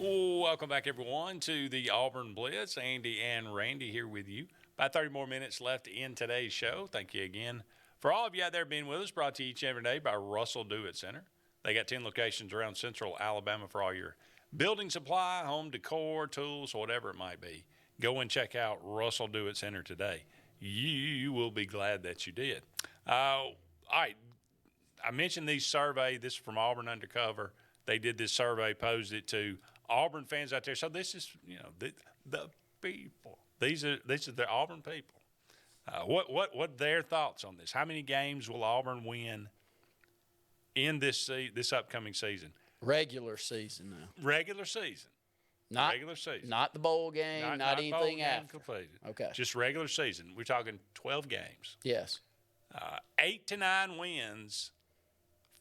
Welcome back, everyone, to the Auburn Blitz. Andy and Randy here with you. About 30 more minutes left in today's show. Thank you again for all of you out there being with us. Brought to you each and every day by Russell Do-It Center. They got 10 locations around central Alabama for all your building supply, home decor, tools, whatever it might be. Go and check out Russell Do-It Center today. You will be glad that you did. All right. I mentioned these survey. This is from Auburn Undercover. They did this survey, posed it to Auburn fans out there. So this is, the people. These are the Auburn people. What their thoughts on this? How many games will Auburn win in this upcoming season? Regular season now. Regular season. Regular season. Not the bowl game, not anything after. Completed. Okay. Just regular season. We're talking 12 games. Yes. 8 to 9 wins.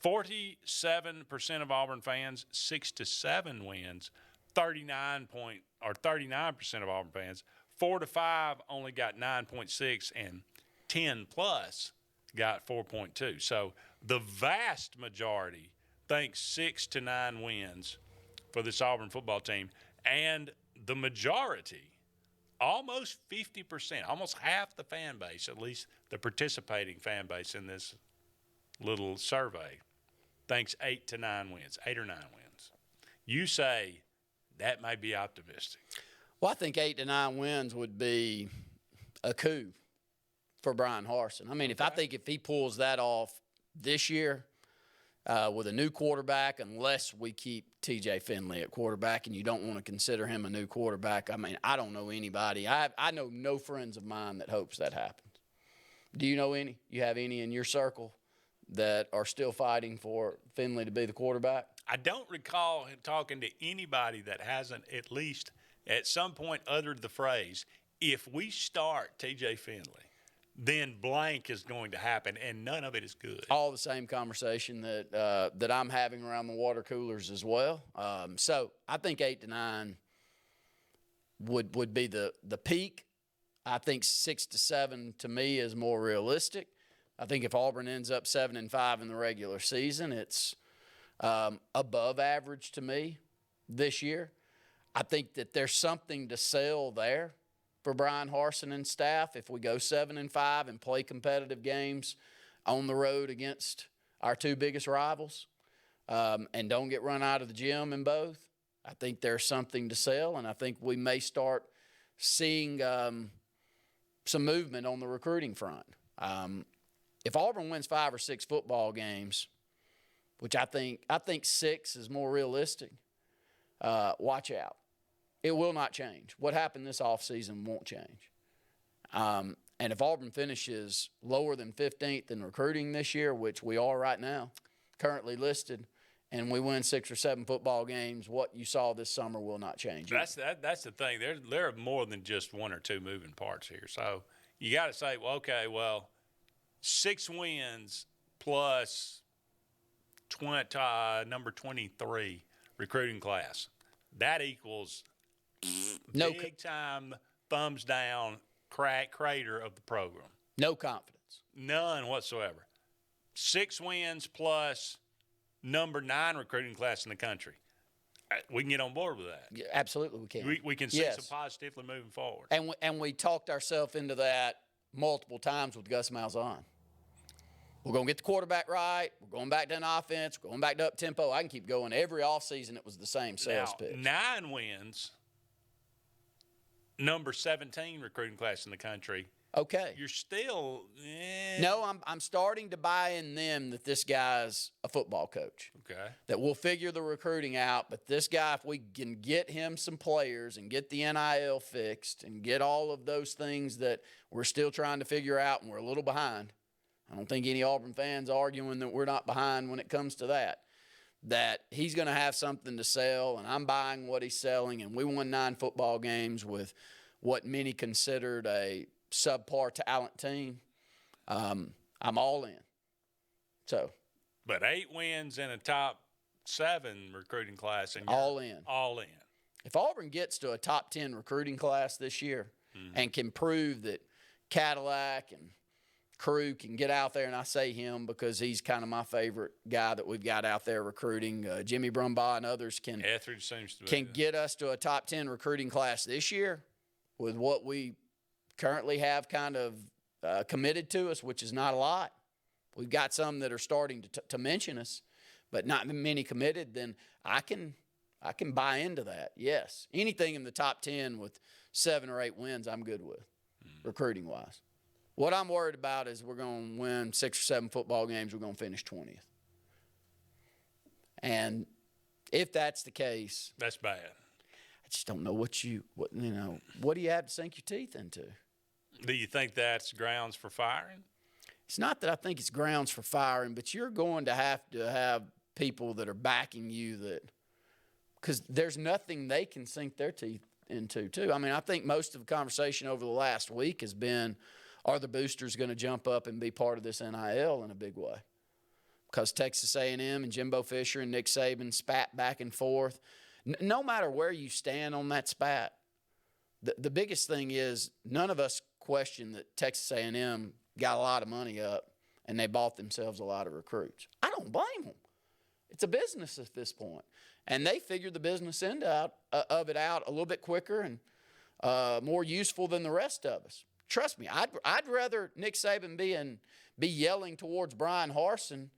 47% of Auburn fans, 6 to 7 wins, 39% of Auburn fans, 4 to 5 only got 9.6, and 10 plus got 4.2. So the vast majority thinks 6 to 9 wins for this Auburn football team, and the majority, almost 50%, almost half the fan base, at least the participating fan base in this little survey, thinks 8 to 9 wins, 8 or 9 wins. You say that may be optimistic. Well, I think 8 to 9 wins would be a coup for Brian Harsin. I mean, I think if he pulls that off this year with a new quarterback, unless we keep T.J. Finley at quarterback and you don't want to consider him a new quarterback, I mean, I don't know anybody. I know no friends of mine that hopes that happens. Do you know any? You have any in your circle that are still fighting for Finley to be the quarterback? I don't recall talking to anybody that hasn't at least at some point uttered the phrase, if we start T.J. Finley, then blank is going to happen, and none of it is good. All the same conversation that I'm having around the water coolers as well. So I think 8 to 9 would be the peak. I think 6 to 7 to me is more realistic. I think if Auburn ends up 7-5 in the regular season, it's above average to me this year. I think that there's something to sell there for Brian Harsin and staff if we go 7-5 and play competitive games on the road against our two biggest rivals and don't get run out of the gym in both. I think there's something to sell, and I think we may start seeing some movement on the recruiting front. If Auburn wins 5 or 6 football games, which I think 6 is more realistic, watch out. It will not change. What happened this offseason won't change. And if Auburn finishes lower than 15th in recruiting this year, which we are right now, currently listed, and we win 6 or 7 football games, what you saw this summer will not change. That's the thing. There are more than just 1 or 2 moving parts here. So you got to say, 6 wins plus number 23 recruiting class. That equals big-time thumbs down crater of the program. No confidence. None whatsoever. 6 wins plus number 9 recruiting class in the country. We can get on board with that. Yeah, absolutely we can. We can see some positively moving forward. And we talked ourselves into that multiple times with Gus Malzahn. We're going to get the quarterback right. We're going back to an offense. We're going back to up-tempo. I can keep going. Every offseason it was the same sales pitch. 9 wins, number 17 recruiting class in the country. Okay. You're still No, I'm starting to buy in them that this guy's a football coach. Okay. That we'll figure the recruiting out, but this guy, if we can get him some players and get the NIL fixed and get all of those things that we're still trying to figure out and we're a little behind, I don't think any Auburn fans arguing that we're not behind when it comes to that he's going to have something to sell, and I'm buying what he's selling, and we won 9 football games with what many considered a subpar talent team. I'm all in. But 8 wins in a top 7 recruiting class. And all in. All in. If Auburn gets to a top 10 recruiting class this year and can prove that Cadillac and crew can get out there, and I say him because he's kind of my favorite guy that we've got out there recruiting. Jimmy Brumbaugh and others can get us to a top 10 recruiting class this year with what we currently have kind of committed to us, which is not a lot. We've got some that are starting to mention us, but not many committed. Then I can buy into that. Yes, anything in the top 10 with 7 or 8 wins, I'm good with, recruiting wise. What I'm worried about is we're going to win 6 or 7 football games. We're going to finish 20th. And if that's the case, that's bad. I just don't know what do you have to sink your teeth into? Do you think that's grounds for firing? It's not that I think it's grounds for firing, but you're going to have people that are backing you because there's nothing they can sink their teeth into, too. I mean, I think most of the conversation over the last week has been, are the boosters going to jump up and be part of this NIL in a big way? Because Texas A&M and Jimbo Fisher and Nick Saban spat back and forth. No matter where you stand on that spat, the biggest thing is none of us question that Texas A&M got a lot of money up and they bought themselves a lot of recruits. I don't blame them. It's a business at this point. And they figured the business end of it out a little bit quicker and more useful than the rest of us. Trust me, I'd rather Nick Saban be yelling towards Brian Harsin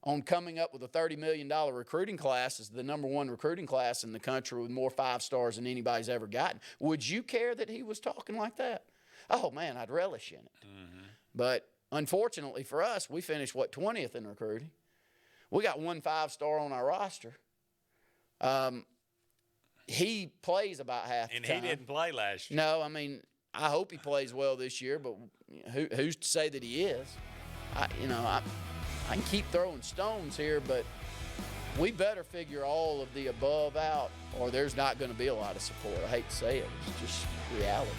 on coming up with a $30 million recruiting class as the number 1 recruiting class in the country with more 5 stars than anybody's ever gotten. Would you care that he was talking like that? Oh, man, I'd relish in it. Mm-hmm. But unfortunately for us, we finished, 20th in recruiting. We got 1 5-star on our roster. He plays about half the time. And he didn't play last year. No, I mean, I hope he plays well this year, but who's to say that he is? I can keep throwing stones here, but we better figure all of the above out, or there's not going to be a lot of support. I hate to say it. It's just reality.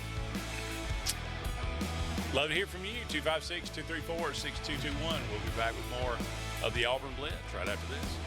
Love to hear from you. 256-234-6221. We'll be back with more of the Auburn Blitz right after this.